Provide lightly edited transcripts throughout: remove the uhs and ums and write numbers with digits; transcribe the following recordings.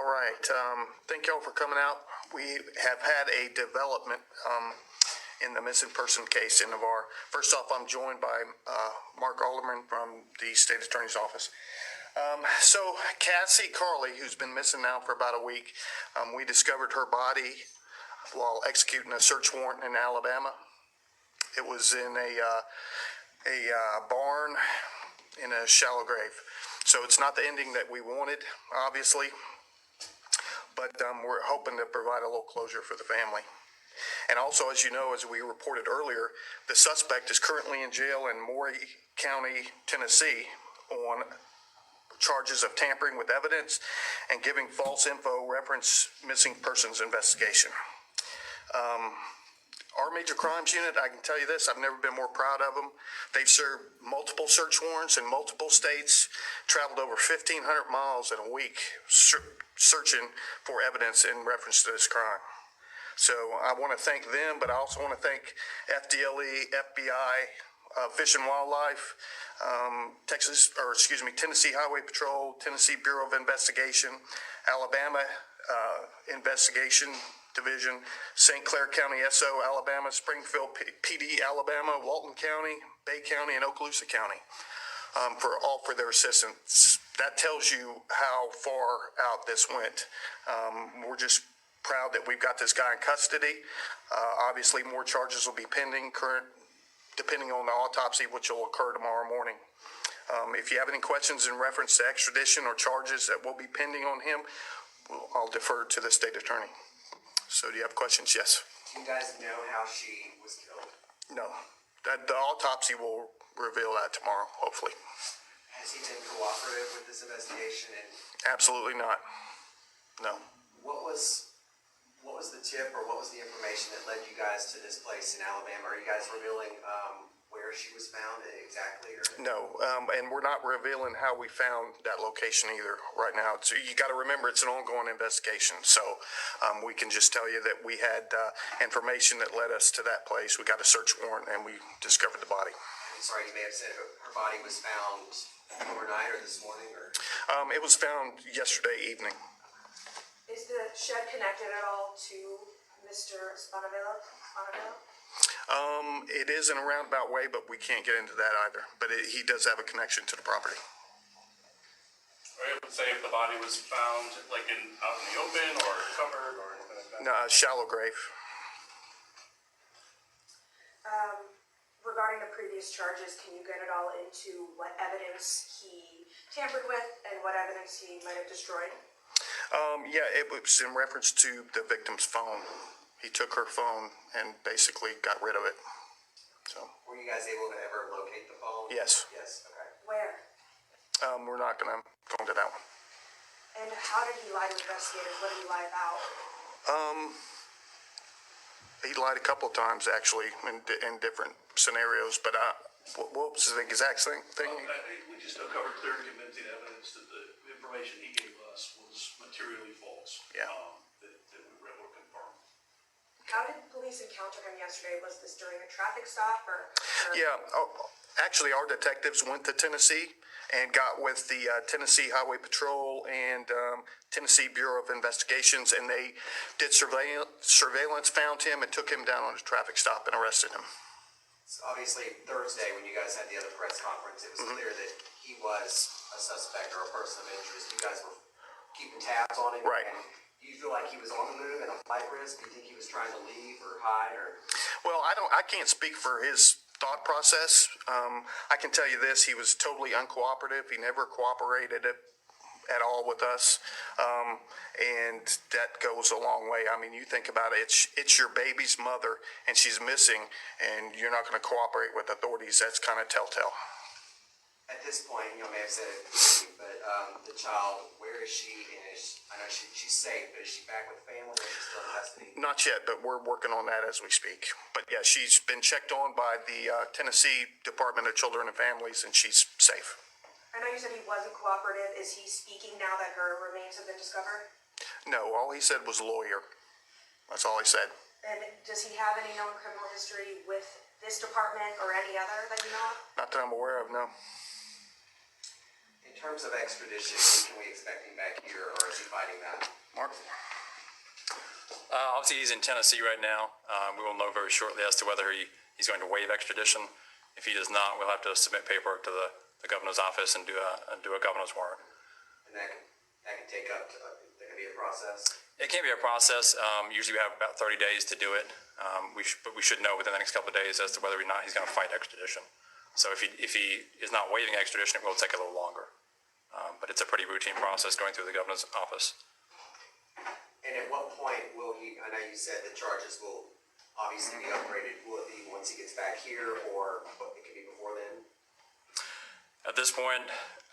All right. Thank y'all for coming out. We have had a development in the missing person case in Navarre. First off, I'm joined by Mark Alderman from the State Attorney's Office. So Cassie Carli, who's been missing now for about a week, we discovered her body while executing a search warrant in Alabama. It was in a barn in a shallow grave. So it's not the ending that we wanted, obviously, but we're hoping to provide a little closure for the family. And also, as you know, as we reported earlier, the suspect is currently in jail in Maury County, Tennessee, on charges of tampering with evidence and giving false info reference missing persons investigation. Our major crimes unit, I can tell you this, I've never been more proud of them. They've served multiple search warrants in multiple states, traveled over 1,500 miles in a week searching for evidence in reference to this crime. So I want to thank them, but I also want to thank L.T.L, FBI, Fish and Wildlife, Tennessee Highway Patrol, Tennessee Bureau of Investigation, Alabama Investigation Division, St. Clair County, SO, Alabama, Springfield PD, Alabama, Walton County, Bay County, and Okaloosa County, for their assistance. That tells you how far out this went. We're just proud that we've got this guy in custody. Obviously, more charges will be pending, depending on the autopsy, which will occur tomorrow morning. If you have any questions in reference to extradition or charges that will be pending on him, I'll defer to the state attorney. So do you have questions? Yes. Do you guys know how she was killed? No. The autopsy will reveal that tomorrow, hopefully. Has he been cooperative with this investigation? Absolutely not. No. What was the tip, or what was the information that led you guys to this place in Alabama? Are you guys revealing where she was found exactly? Or? No, and we're not revealing how we found that location either right now. So you got to remember it's an ongoing investigation. So we can just tell you that we had information that led us to that place. We got a search warrant and we discovered the body. I'm sorry, you may have said her body was found overnight or this morning? Or? It was found yesterday evening. Is the shed connected at all to Mr. Spanevelo? It is in a roundabout way, but we can't get into that either. But he does have a connection to the property. Are you able to say if the body was found like out in the open or covered or anything like that? No, a shallow grave. Regarding the previous charges, can you get it all into what evidence he tampered with and what evidence he might have destroyed? Yeah, it was in reference to the victim's phone. He took her phone and basically got rid of it. So. Were you guys able to ever locate the phone? Yes. Yes. Okay. Where? We're not going to go into that one. And how did he lie to investigators? What did he lie about? He lied a couple of times actually in different scenarios. But what was the exact thing? We just uncovered clear and convincing evidence that the information he gave us was materially false. Yeah. That we were able to confirm. How did police encounter him yesterday? Was this during a traffic stop or? Yeah, actually our detectives went to Tennessee and got with the Tennessee Highway Patrol and Tennessee Bureau of Investigations, and they did surveillance, found him, and took him down on a traffic stop and arrested him. So obviously Thursday when you guys had the other press conference, it was clear that he was a suspect or a person of interest. You guys were keeping tabs on him. Right. And do you feel like he was on the move and a flight risk? Do you think he was trying to leave or hide or? Well, I can't speak for his thought process. I can tell you this, he was totally uncooperative. He never cooperated at all with us. And that goes a long way. I mean, you think about it, it's your baby's mother and she's missing and you're not going to cooperate with authorities. That's kind of telltale. At this point, you may have said it, but the child, where is she? And I know she's safe, but is she back with family or is she still in custody? Not yet, but we're working on that as we speak. But yeah, she's been checked on by the Tennessee Department of Children and Families, and she's safe. I know you said he wasn't cooperative. Is he speaking now that her remains have been discovered? No, all he said was lawyer. That's all he said. And does he have any known criminal history with this department or any other that you know of? Not that I'm aware of, no. In terms of extradition, when can we expect him back here, or is he fighting that? Mark? Obviously, he's in Tennessee right now. We will know very shortly as to whether he's going to waive extradition. If he does not, we'll have to submit paperwork to the governor's office and do a governor's warrant. And that can take up to, that can be a process? It can be a process. Usually we have about 30 days to do it. But we should know within the next couple of days as to whether or not he's going to fight extradition. So if he is not waiving extradition, it will take a little longer. But it's a pretty routine process going through the governor's office. And at what point will he, I know you said the charges will obviously be upgraded. Will it be once he gets back here, or it could be before then? At this point,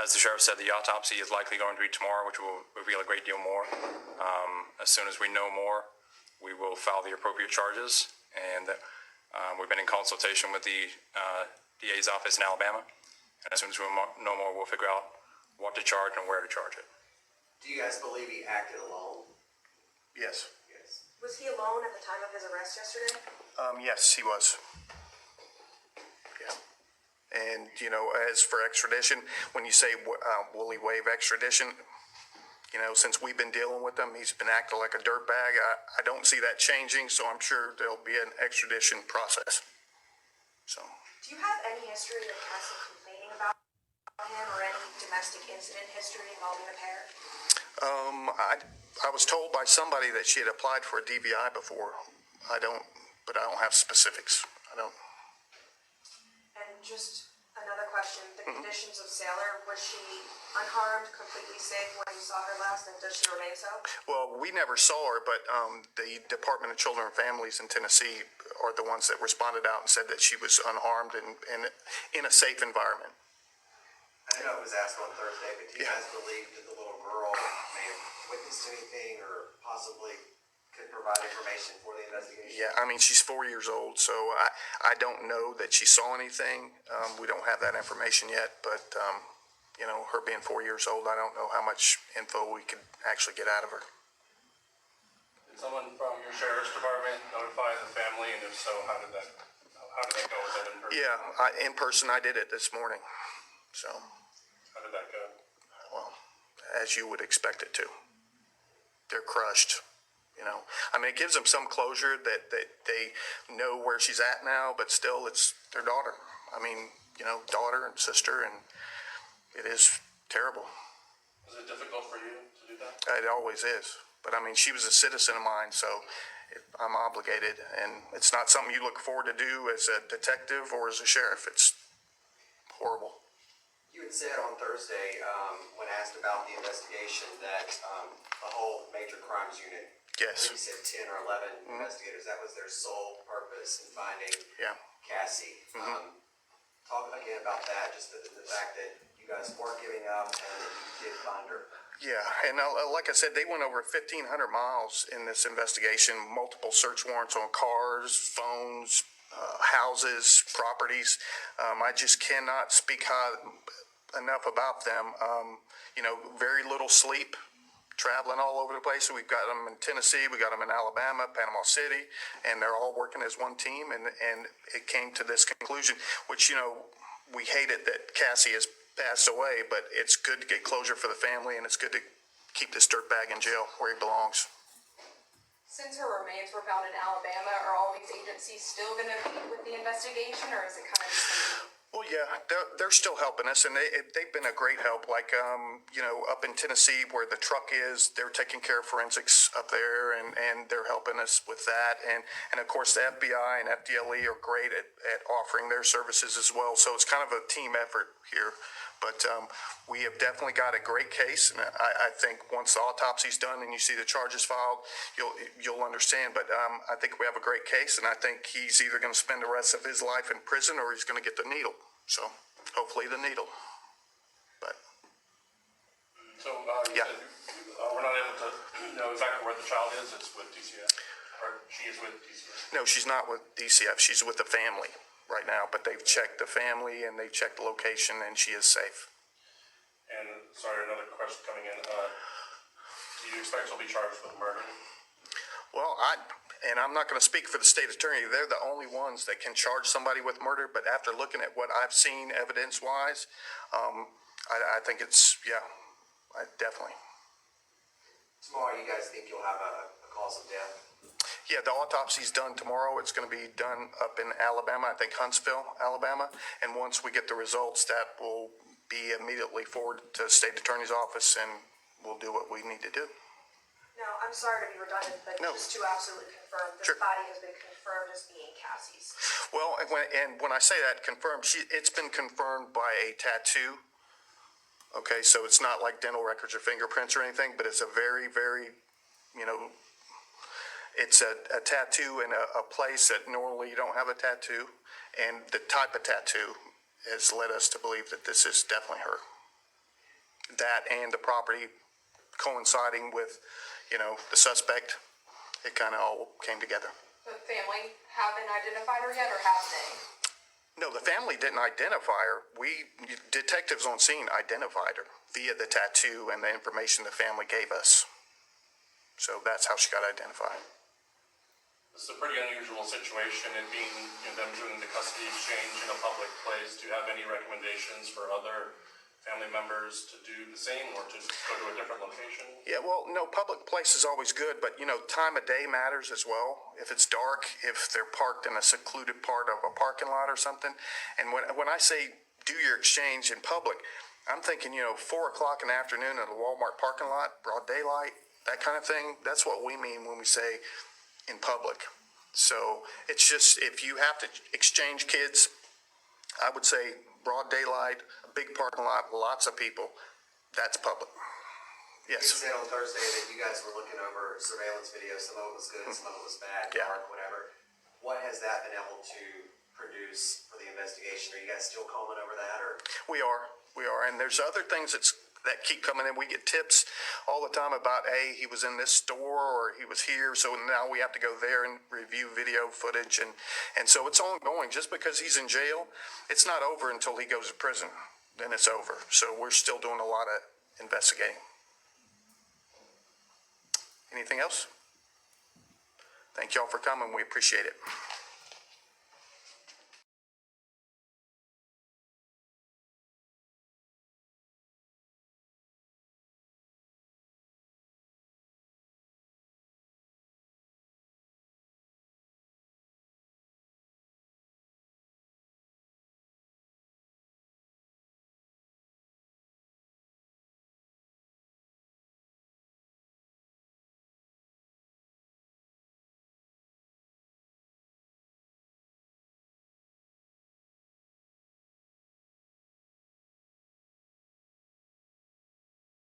as the sheriff said, the autopsy is likely going to be tomorrow, which will reveal a great deal more. As soon as we know more, we will file the appropriate charges. And we've been in consultation with the DA's office in Alabama. And as soon as we know more, we'll figure out what to charge and where to charge it. Do you guys believe he acted alone? Yes. Yes. Was he alone at the time of his arrest yesterday? Yes, he was. Yeah. And, you know, as for extradition, when you say, will he waive extradition? You know, since we've been dealing with him, he's been acting like a dirtbag. I don't see that changing, so I'm sure there'll be an extradition process. So. Do you have any history of Cassie complaining about him or any domestic incident history involving the pair? I was told by somebody that she had applied for a DVI before. But I don't have specifics. I don't. And just another question, the conditions of Sailor, was she unharmed, completely safe when you saw her last, and does she remain so? Well, we never saw her, but the Department of Children and Families in Tennessee are the ones that responded out and said that she was unharmed and in a safe environment. I know it was asked on Thursday, but do you Yeah. guys believe that the little girl may have witnessed anything or possibly could provide information for the investigation? Yeah, I mean, she's 4 years old, so I don't know that she saw anything. We don't have that information yet, but, you know, her being 4 years old, I don't know how much info we could actually get out of her. Did someone from your sheriff's department notify the family, and if so, how did that go? Was that in person? Yeah, in person, I did it this morning, so, How did that go? well, as you would expect it to. They're crushed, you know. I mean, it gives them some closure that they know where she's at now, but still, it's their daughter. I mean, you know, daughter and sister, and it is terrible. Was it difficult for you to do that? It always is. But I mean, she was a citizen of mine, so I'm obligated, and it's not something you look forward to do as a detective or as a sheriff. It's horrible. You had said on Thursday, when asked about the investigation, that the whole major crimes unit, Yes. I think you said 10 or 11 investigators, that was their sole purpose in finding Yeah. Cassie. Talk again about that, just the fact that you guys weren't giving up and that you did find her. Yeah, and like I said, they went over 1,500 miles in this investigation, multiple search warrants on cars, phones, houses, properties. I just cannot speak enough about them. You know, very little sleep, traveling all over the place. So we've got them in Tennessee, we got them in Alabama, Panama City, and they're all working as one team. And it came to this conclusion, which, you know, we hate it that Cassie has passed away, but it's good to get closure for the family, and it's good to keep this dirtbag in jail where he belongs. Since her remains were found in Alabama, are all these agencies still going to be with the investigation, or is it kind of just... Well, yeah, they're still helping us, and they've been a great help. Like, you know, up in Tennessee where the truck is, they're taking care of forensics up there, and they're helping us with that. And of course, the FBI and L.T.L are great at offering their services as well. So it's kind of a team effort here. But we have definitely got a great case, and I think once the autopsy's done and you see the charges filed, you'll understand. But I think we have a great case, and I think he's either going to spend the rest of his life in prison or he's going to get the needle. So hopefully the needle. But So, you Yeah. said we're not able to know exactly where the child is. It's with DCF, or she is with DCF. no, she's not with DCF. She's with the family right now. But they've checked the family and they've checked the location, and she is safe. And sorry, another question coming in. Do you expect she'll be charged with murder? Well, I'm not going to speak for the state attorney. They're the only ones that can charge somebody with murder. But after looking at what I've seen evidence-wise, I think it's, yeah, definitely. Tomorrow, you guys think you'll have a cause of death? Yeah, the autopsy's done tomorrow. It's going to be done up in Alabama, I think Huntsville, Alabama. And once we get the results, that will be immediately forwarded to the state attorney's office, and we'll do what we need to do. Now, I'm sorry to be redundant, but No. just to absolutely confirm, this Sure. body has been confirmed as being Cassie's. Well, and when I say that confirmed, it's been confirmed by a tattoo. Okay, so it's not like dental records or fingerprints or anything, but it's a very, very, it's a tattoo in a place that normally you don't have a tattoo. And the type of tattoo has led us to believe that this is definitely her. That and the property coinciding with, the suspect, it kind of all came together. The family haven't identified her yet, or have they? No, the family didn't identify her. Detectives on scene identified her via the tattoo and the information the family gave us. So that's how she got identified. This is a pretty unusual situation, it being, them doing the custody exchange in a public place. Do you have any recommendations for other family members to do the same, or to go to a different location? Yeah, well, no, public place is always good, but, time of day matters as well. If it's dark, if they're parked in a secluded part of a parking lot or something. And when I say do your exchange in public, I'm thinking, 4 o'clock in the afternoon at a Walmart parking lot, broad daylight, that kind of thing. That's what we mean when we say in public. So it's just, if you have to exchange kids, I would say broad daylight, a big parking lot, lots of people, that's public. You Yes. said on Thursday that you guys were looking over surveillance videos. Some of it was good, some of it was bad, Yeah. dark, whatever. What has that been able to produce for the investigation? Are you guys still combing over that, or? We are, and there's other things that keep coming in. We get tips all the time about, hey, he was in this store or he was here, so now we have to go there and review video footage, and so it's ongoing. Just because he's in jail, it's not over until he goes to prison. Then it's over. So we're still doing a lot of investigating. Anything else? Thank y'all for coming. We appreciate it.